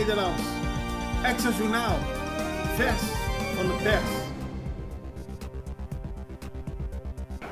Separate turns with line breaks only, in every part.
Nederlands. Extra Journaal. Vers van de pers.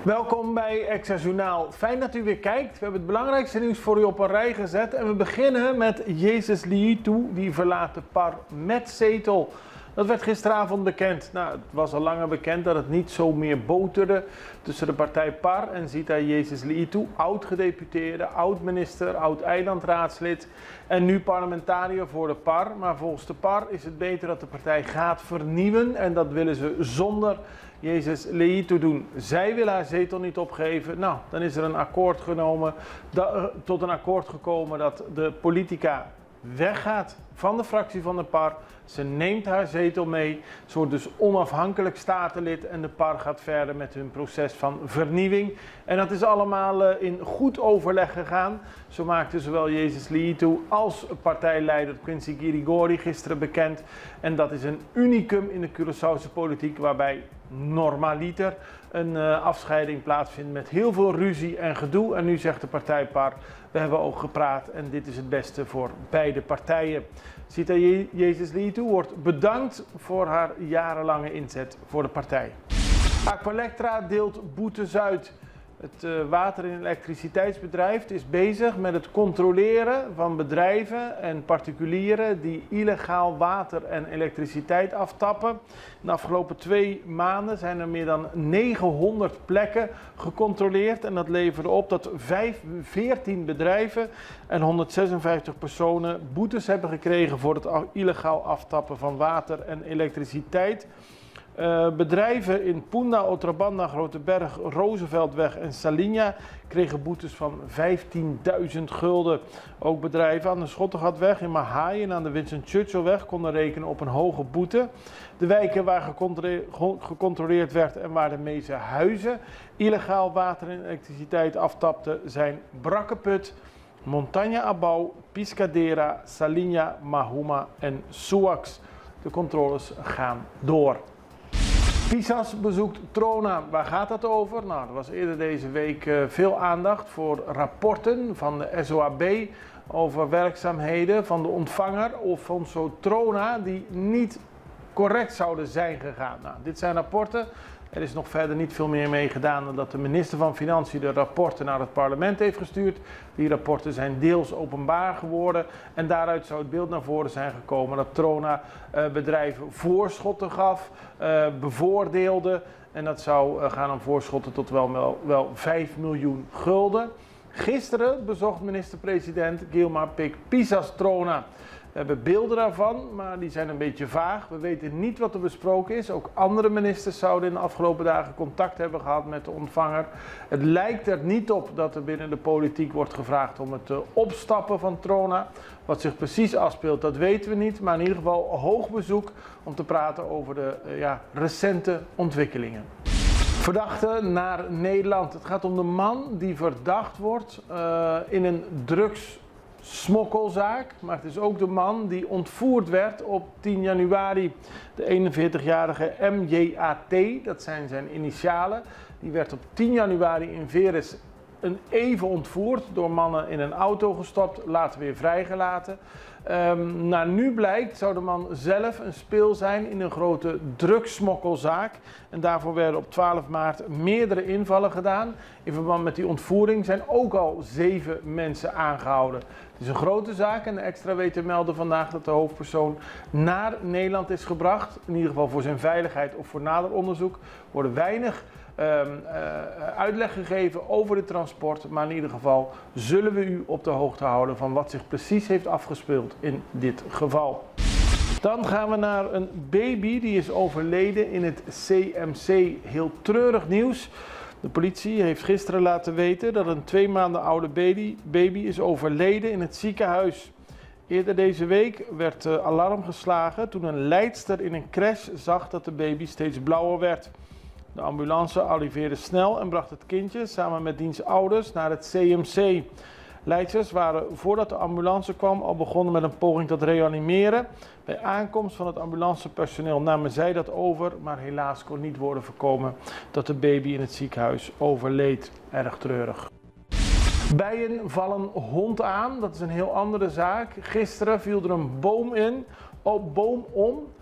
Welkom bij Extra Journaal. Fijn dat u weer kijkt. We hebben het belangrijkste nieuws voor u op een rij gezet. En we beginnen met Jezus Liitu, die verlaat de PAR met zetel. Dat werd gisteravond bekend. Nou, het was al langer bekend dat het niet zo meer boterde tussen de partij PAR en Zita Jezus Liitu, oud-gedeputeerde, oud-minister, oud-eilandraadslid en nu parlementariër voor de PAR. Maar volgens de PAR is het beter dat de partij gaat vernieuwen en dat willen ze zonder Jezus Liitu doen. Zij wil haar zetel niet opgeven. Nou, dan is er een akkoord genomen, tot een akkoord gekomen dat de politica weggaat van de fractie van de PAR. Ze neemt haar zetel mee. Ze wordt dus onafhankelijk statenlid en de PAR gaat verder met hun proces van vernieuwing. En dat is allemaal in goed overleg gegaan. Zo maakte zowel Jezus Liitu als partijleider Quincy Girigori gisteren bekend. En dat is een unicum in de Curaçaose politiek, waarbij normaliter een afscheiding plaatsvindt met heel veel ruzie en gedoe. En nu zegt de partij PAR, we hebben ook gepraat en dit is het beste voor beide partijen. Zita Jezus Liitu wordt bedankt voor haar jarenlange inzet voor de partij. Aqualectra deelt boetes uit. Het water- en elektriciteitsbedrijf is bezig met het controleren van bedrijven en particulieren die illegaal water en elektriciteit aftappen. De afgelopen 2 maanden zijn er meer dan 900 plekken gecontroleerd en dat leverde op dat 14 bedrijven en 156 personen boetes hebben gekregen voor het illegaal aftappen van water en elektriciteit. Bedrijven in Punda, Otrabanda, Groteberg, Rooseveltweg en Salinja kregen boetes van 15.000 gulden. Ook bedrijven aan de Schottegatweg in Mahaai en aan de Winston Churchillweg konden rekenen op een hoge boete. De wijken waar gecontroleerd werd en waar de meeste huizen illegaal water en elektriciteit aftapten zijn Brakkeput, Montagne Abau, Piscadera, Salinja, Mahuma en Suax. De controles gaan door. Pisas bezoekt Trona. Waar gaat dat over? Nou, er was eerder deze week veel aandacht voor rapporten van de SOAB over werkzaamheden van de ontvanger Alfonso Trona die niet correct zouden zijn gegaan. Nou, dit zijn rapporten. Er is nog verder niet veel meer mee gedaan dan dat de minister van Financiën de rapporten naar het parlement heeft gestuurd. Die rapporten zijn deels openbaar geworden en daaruit zou het beeld naar voren zijn gekomen dat Trona bedrijven voorschotten gaf, bevoordeelde en dat zou gaan om voorschotten tot wel 5 miljoen gulden. Gisteren bezocht minister-president Gilmar Pik Pisas Trona. We hebben beelden daarvan, maar die zijn een beetje vaag. We weten niet wat er besproken is. Ook andere ministers zouden in de afgelopen dagen contact hebben gehad met de ontvanger. Het lijkt er niet op dat er binnen de politiek wordt gevraagd om het opstappen van Trona. Wat zich precies afspeelt, dat weten we niet. Maar in ieder geval hoog bezoek om te praten over de recente ontwikkelingen. Verdachte naar Nederland. Het gaat om de man die verdacht wordt in een smokkelzaak, maar het is ook de man die ontvoerd werd op 10 januari. De 41-jarige MJAT, dat zijn zijn initialen, die werd op 10 januari in Veres even ontvoerd, door mannen in een auto gestopt, later weer vrijgelaten. Naar nu blijkt zou de man zelf een speel zijn in een grote drugssmokkelzaak. En daarvoor werden op 12 maart meerdere invallen gedaan. In verband met die ontvoering zijn ook al 7 mensen aangehouden. Het is een grote zaak en de Extra weet te melden vandaag dat de hoofdpersoon naar Nederland is gebracht. In ieder geval voor zijn veiligheid of voor nader onderzoek worden weinig uitleg gegeven over het transport, maar in ieder geval zullen we u op de hoogte houden van wat zich precies heeft afgespeeld in dit geval. Dan gaan we naar een baby die is overleden in het CMC. Heel treurig nieuws. De politie heeft gisteren laten weten dat een 2 maanden oude baby is overleden in het ziekenhuis. Eerder deze week werd alarm geslagen toen een leidster in een crash zag dat de baby steeds blauwer werd. De ambulance arriveerde snel en bracht het kindje samen met diens ouders naar het CMC. Leidsters waren voordat de ambulance kwam al begonnen met een poging tot reanimeren. Bij aankomst van het ambulancepersoneel namen zij dat over, maar helaas kon niet worden voorkomen dat de baby in het ziekenhuis overleed. Erg treurig. Bijen vallen hond aan, dat is een heel andere zaak. Gisteren viel er een boom om.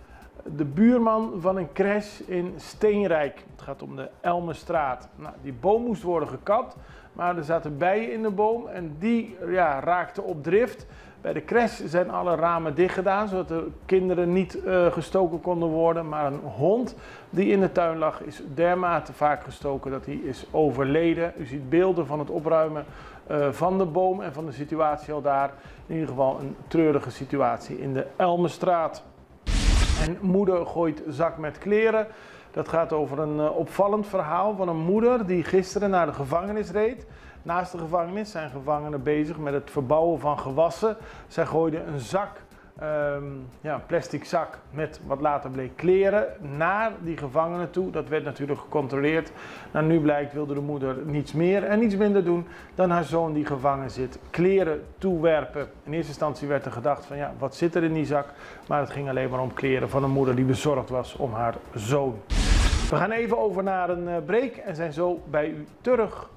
De buurman van een crash in Steenrijk. Het gaat om de Elmenstraat. Nou, die boom moest worden gekapt, maar er zaten bijen in de boom en die raakten op drift. Bij de crash zijn alle ramen dicht gedaan, zodat de kinderen niet gestoken konden worden. Maar een hond die in de tuin lag is dermate vaak gestoken dat hij is overleden. U ziet beelden van het opruimen van de boom en van de situatie al daar. In ieder geval een treurige situatie in de Elmenstraat. En moeder gooit zak met kleren. Dat gaat over een opvallend verhaal van een moeder die gisteren naar de gevangenis reed. Naast de gevangenis zijn gevangenen bezig met het verbouwen van gewassen. Zij gooiden een zak, een plastic zak met wat later bleek kleren naar die gevangenen toe. Dat werd natuurlijk gecontroleerd. Nou, nu blijkt wilde de moeder niets meer en niets minder doen dan haar zoon die gevangen zit kleren toewerpen. In eerste instantie werd er gedacht van wat zit er in die zak? Maar het ging alleen maar om kleren van een moeder die bezorgd was om haar zoon. We gaan even over naar een break en zijn zo bij u terug.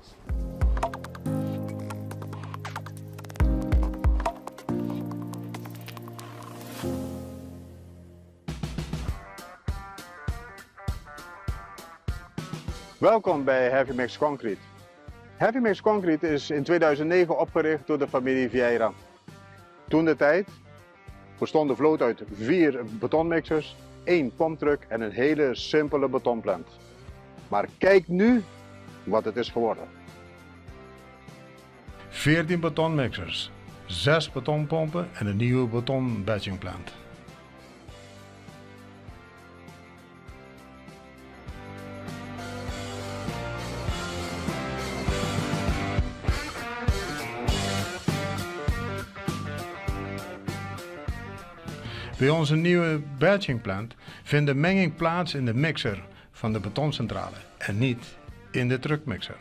Welkom bij Heavy Mix Concrete. Heavy Mix Concrete is in 2009 opgericht door de familie Vieira. Toen de tijd bestond de vloot uit 4 betonmixers, 1 pomptruck en een hele simpele betonplant. Maar kijk nu wat het is geworden.
14 betonmixers, 6 betonpompen en een nieuwe betonbatchingplant. Bij onze nieuwe batchingplant vindt de menging plaats in de mixer van de betoncentrale en niet in de truckmixer.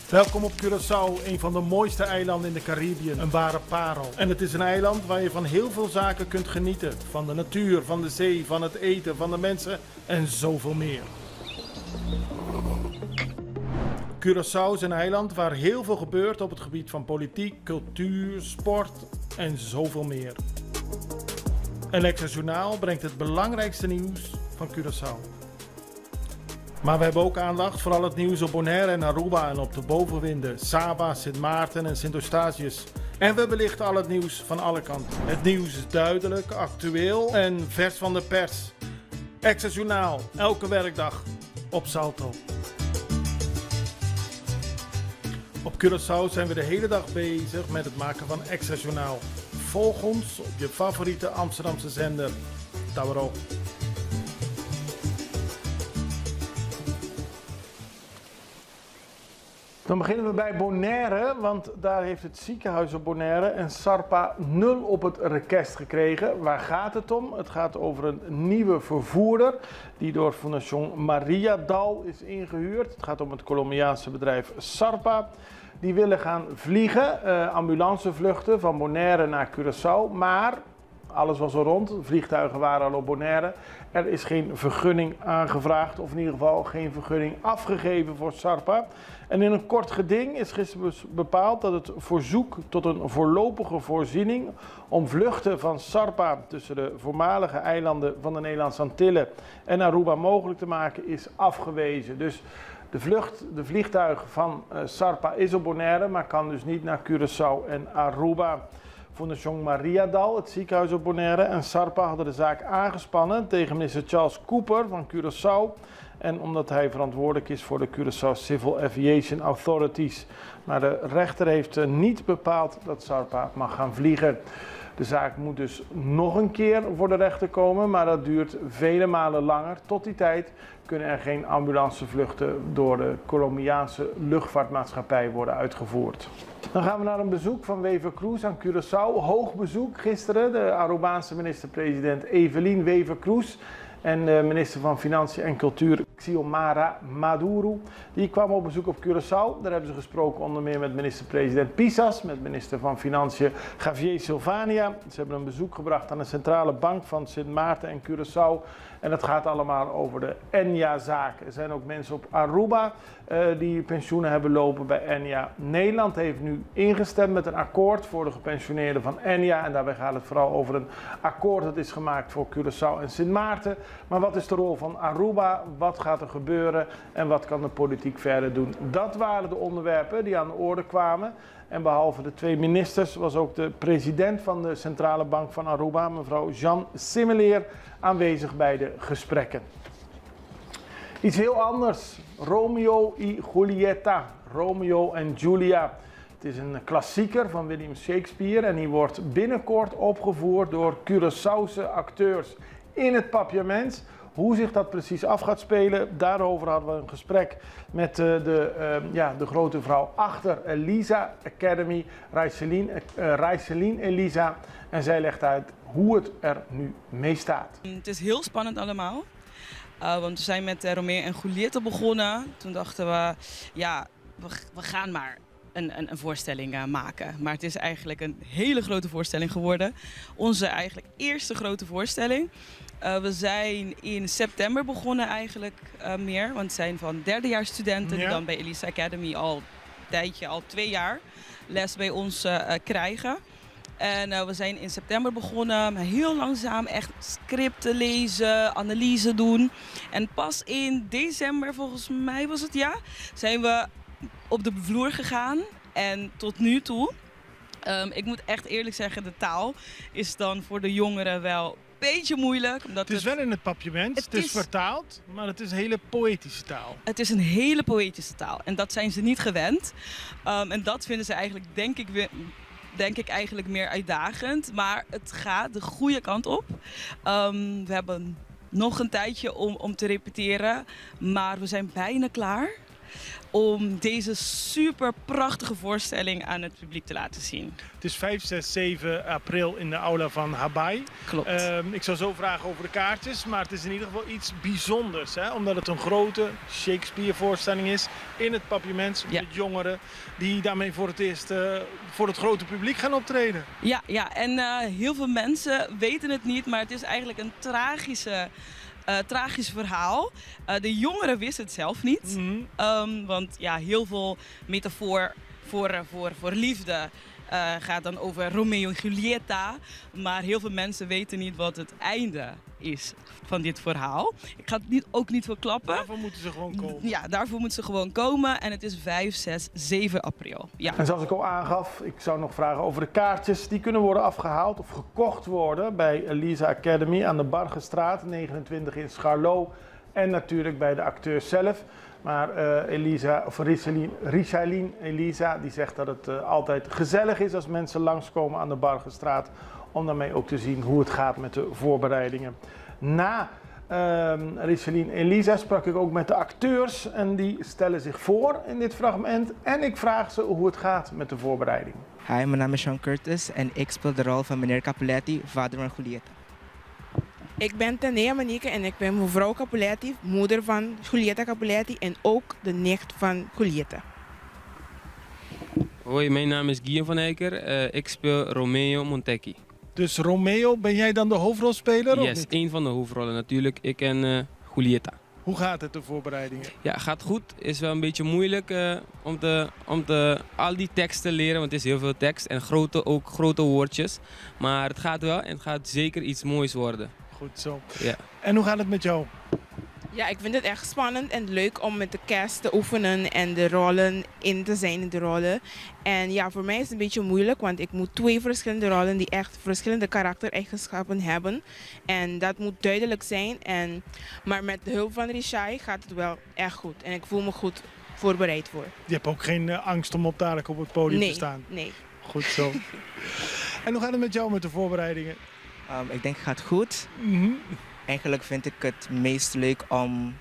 Welkom op Curaçao, een van de mooiste eilanden in de Caribiën. Een ware parel. En het is een eiland waar je van heel veel zaken kunt genieten. Van de natuur, van de zee, van het eten, van de mensen en zoveel meer. Curaçao is een eiland waar heel veel gebeurt op het gebied van politiek, cultuur, sport en zoveel meer. En Extra Journaal brengt het belangrijkste nieuws van Curaçao. Maar we hebben ook aandacht voor al het nieuws op Bonaire en Aruba en op de bovenwinden, Saba, Sint Maarten en Sint Eustatius. En we belichten al het nieuws van alle kanten. Het nieuws is duidelijk, actueel en vers van de pers. Extra Journaal, elke werkdag op Salto. Op Curaçao zijn we de hele dag bezig met het maken van Extra Journaal. Volg ons op je favoriete Amsterdamse zender, Tauro. Dan beginnen we bij Bonaire, want daar heeft het ziekenhuis op Bonaire en SARPA 0 op het rekest gekregen. Waar gaat het om? Het gaat over een nieuwe vervoerder die door Fondation Maria Dal is ingehuurd. Het gaat om het Colombiaanse bedrijf SARPA. Die willen gaan vliegen, ambulancevluchten van Bonaire naar Curaçao, maar alles was al rond, de vliegtuigen waren al op Bonaire. Er is geen vergunning aangevraagd, of in ieder geval geen vergunning afgegeven voor SARPA. En in een kort geding is gisteren bepaald dat het verzoek tot een voorlopige voorziening om vluchten van SARPA tussen de voormalige eilanden van de Nederlandse Antillen en Aruba mogelijk te maken is afgewezen. Dus de vliegtuig van SARPA is op Bonaire, maar kan dus niet naar Curaçao en Aruba. Fondation Maria Dal, het ziekenhuis op Bonaire en SARPA hadden de zaak aangespannen tegen minister Charles Cooper van Curaçao. En omdat hij verantwoordelijk is voor de Curaçao Civil Aviation Authorities. Maar de rechter heeft niet bepaald dat SARPA mag gaan vliegen. De zaak moet dus nog een keer voor de rechter komen, maar dat duurt vele malen langer. Tot die tijd kunnen er geen ambulancevluchten door de Colombiaanse luchtvaartmaatschappij worden uitgevoerd. Dan gaan we naar een bezoek van Wever Kroes aan Curaçao. Hoog bezoek gisteren. De Arubaanse minister-president Evelyn Wever Kroes en de minister van Financiën en Cultuur Xiomara Maduro. Die kwamen op bezoek op Curaçao. Daar hebben ze gesproken onder meer met minister-president Pisas, met minister van Financiën Javier Silvania. Ze hebben een bezoek gebracht aan de centrale bank van Sint Maarten en Curaçao. En dat gaat allemaal over de Enya-zaak. Er zijn ook mensen op Aruba die pensioenen hebben lopen bij Enya. Nederland heeft nu ingestemd met een akkoord voor de gepensioneerden van Enya. En daarbij gaat het vooral over een akkoord dat is gemaakt voor Curaçao en Sint Maarten. Maar wat is de rol van Aruba? Wat gaat er gebeuren? En wat kan de politiek verder doen? Dat waren de onderwerpen die aan de orde kwamen. En behalve de twee ministers was ook de president van de Centrale Bank van Aruba, mevrouw Jeanne Simmeleer, aanwezig bij de gesprekken. Iets heel anders. Romeo y Julieta. Romeo en Julia. Het is een klassieker van William Shakespeare en die wordt binnenkort opgevoerd door Curaçaose acteurs in het Papiaments. Hoe zich dat precies af gaat spelen, daarover hadden we een gesprek met de grote vrouw achter Elisa Academy, Raiseline Elisa. En zij legt uit hoe het er nu mee staat.
Het is heel spannend allemaal. Want we zijn met Romeo en Julieta begonnen. Toen dachten we, ja, we gaan maar een voorstelling maken. Maar het is eigenlijk een hele grote voorstelling geworden. Onze eigenlijk eerste grote voorstelling. We zijn in september begonnen eigenlijk meer. Want we zijn van derdejaarsstudenten die dan bij Elisa Academy al 2 jaar les bij ons krijgen. En we zijn in september begonnen met heel langzaam echt scripten lezen, analyse doen. En pas in december, volgens mij was het zijn we op de vloer gegaan. En tot nu toe, ik moet echt eerlijk zeggen, de taal is dan voor de jongeren wel een beetje moeilijk. Omdat
het is wel in het Papiaments, het is vertaald, maar het is een hele poëtische taal.
Het is een hele poëtische taal en dat zijn ze niet gewend. En dat vinden ze eigenlijk, denk ik eigenlijk meer uitdagend. Maar het gaat de goede kant op. We hebben nog een tijdje om te repeteren, maar we zijn bijna klaar om deze super prachtige voorstelling aan het publiek te laten zien.
Het is 5, 6, 7 april in de aula van Habai.
Klopt.
Ik zou zo vragen over de kaartjes, maar het is in ieder geval iets bijzonders. Hè? Omdat het een grote Shakespeare-voorstelling is in het Papiaments met jongeren die daarmee voor het eerst voor het grote publiek gaan optreden.
Ja, en heel veel mensen weten het niet, maar het is eigenlijk een tragisch verhaal. De jongeren wisten het zelf niet. Want heel veel metafoor voor liefde gaat dan over Romeo en Julieta. Maar heel veel mensen weten niet wat het einde is van dit verhaal. Ik ga het ook niet verklappen.
Daarvoor moeten ze gewoon komen.
Ja, daarvoor moeten ze gewoon komen. En het is 5, 6, 7 april. Ja.
En zoals ik al aangaf, ik zou nog vragen over de kaartjes. Die kunnen worden afgehaald of gekocht worden bij Elisa Academy aan de Bargestraat 29 in Scharlo. En natuurlijk bij de acteurs zelf. Maar Raiseline Elisa die zegt dat het altijd gezellig is als mensen langskomen aan de Bargestraat. Om daarmee ook te zien hoe het gaat met de voorbereidingen. Na Raiseline Elisa sprak ik ook met de acteurs. En die stellen zich voor in dit fragment. En ik vraag ze hoe het gaat met de voorbereiding.
Hi, mijn naam is Sean Curtis en ik speel de rol van meneer Capuletti, vader van Julieta.
Ik ben Tanea Manieke en ik ben mevrouw Capuletti, moeder van Julieta Capuletti en ook de nicht van Julieta.
Hoi, mijn naam is Guillaume van Eycker. Ik speel Romeo Montecchi.
Dus Romeo, ben jij dan de hoofdrolspeler?
Yes, één van de hoofdrollen natuurlijk. Ik en Julieta.
Hoe gaat het, de voorbereidingen?
Ja, gaat goed. Is wel een beetje moeilijk om al die tekst te leren, want het is heel veel tekst en ook grote woordjes. Maar het gaat wel en het gaat zeker iets moois worden.
Goed zo.
Ja.
En hoe gaat het met jou?
Ja, ik vind het echt spannend en leuk om met de cast te oefenen en de rollen in te zijn in de rollen. En ja, voor mij is het een beetje moeilijk, want ik moet 2 verschillende rollen die echt verschillende karaktereigenschappen hebben. En dat moet duidelijk zijn. Maar met de hulp van Richai gaat het wel echt goed. En ik voel me goed voorbereid voor.
Je hebt ook geen angst om dadelijk op het podium te staan?
Nee.
Goed zo. En hoe gaat het met jou met de voorbereidingen?
Ik denk het gaat goed. Eigenlijk vind ik het meest leuk om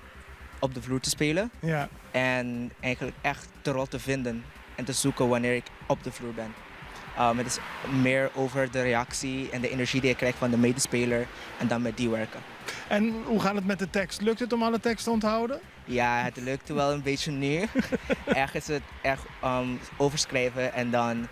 op de vloer te spelen.
Ja.
En eigenlijk echt de rol te vinden en te zoeken wanneer ik op de vloer ben. Het is meer over de reactie en de energie die je krijgt van de medespeler en dan met die werken.
En hoe gaat het met de tekst? Lukt het om alle tekst te onthouden?
Ja, het lukt wel een beetje nu. Echt is het echt overschrijven en dan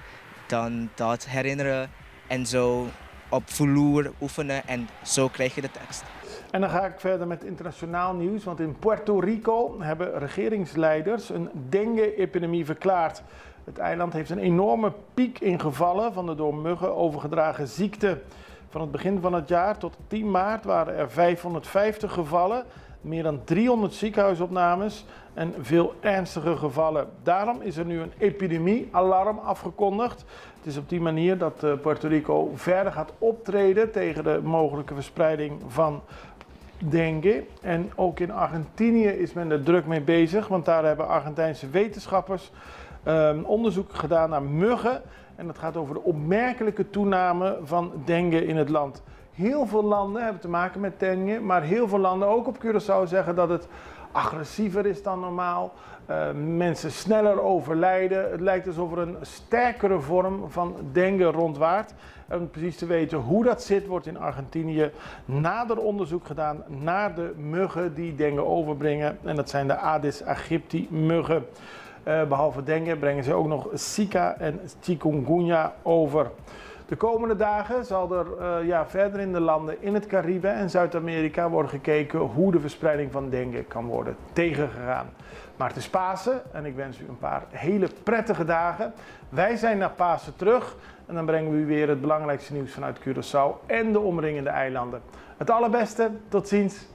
dat herinneren en zo op vloer oefenen en zo krijg je de tekst.
En dan ga ik verder met internationaal nieuws, want in Puerto Rico hebben regeringsleiders een dengue-epidemie verklaard. Het eiland heeft een enorme piek in gevallen van de door muggen overgedragen ziekte. Van het begin van het jaar tot 10 maart waren er 550 gevallen, meer dan 300 ziekenhuisopnames en veel ernstige gevallen. Daarom is er nu een epidemie-alarm afgekondigd. Het is op die manier dat Puerto Rico verder gaat optreden tegen de mogelijke verspreiding van dengue. En ook in Argentinië is men er druk mee bezig, want daar hebben Argentijnse wetenschappers onderzoek gedaan naar muggen. En dat gaat over de opmerkelijke toename van dengue in het land. Heel veel landen hebben te maken met dengue, maar heel veel landen, ook op Curaçao, zeggen dat het agressiever is dan normaal. Mensen sneller overlijden. Het lijkt alsof er een sterkere vorm van dengue rondwaart. En om precies te weten hoe dat zit, wordt in Argentinië nader onderzoek gedaan naar de muggen die dengue overbrengen. En dat zijn de Aedes aegypti muggen. Behalve dengue brengen ze ook nog Zika en chikungunya over. De komende dagen zal er verder in de landen in het Caribe en Zuid-Amerika worden gekeken hoe de verspreiding van dengue kan worden tegengegaan. Maar het is Pasen en ik wens u een paar hele prettige dagen. Wij zijn naar Pasen terug en dan brengen we u weer het belangrijkste nieuws vanuit Curaçao en de omringende eilanden. Het allerbeste, tot ziens!